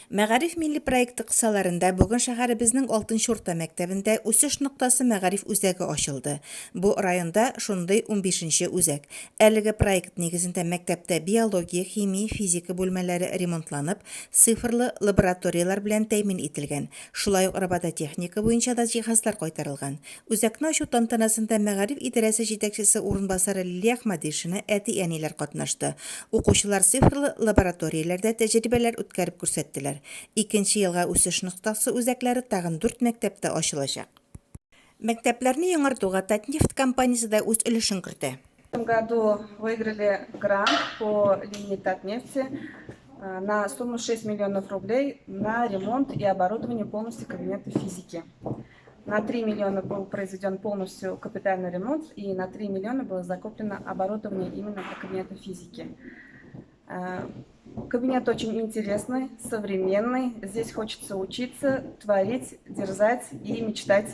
Мәгариф милли проекты кысаларында бүген шәһәребезнең Алтын Шурта мәктәбендә үсеш ноктасы мәгариф үзәге ачылды. Бу районда шундый 15-нче үзәк. Әлеге проект нигезендә мәктәптә биология, химия, физика бүлмәләре ремонтланып, цифрлы лабораториялар белән тәэмин ителгән. Шулай ук робототехника буенча да җиһазлар кайтарылган. Үзәкне ачу тантанасында мәгариф идарәсе җитәкчесе урынбасары Лилия Әхмәдишина әти-әниләр катнашты. Укучылар цифрлы лабораторияләрдә тәҗрибәләр үткәреп күрсәттеләр. 2 елга үсеш ноктасы үзәкләре тагын 4 мәктәптә ачылачак. Мәктәпләрне яңартуга Татнефть компаниясе дә үз өлешен кертә. В этом году выиграли грант по линии Татнефти на сумму 6 миллионов рублей на ремонт и оборудование полностью кабинета физики. На 3 миллиона был произведен полностью капитальный ремонт, и на 3 миллиона было закуплено оборудование именно для кабинета физики. Кабинет очень интересный, современный. Здесь хочется учиться, творить, дерзать и мечтать.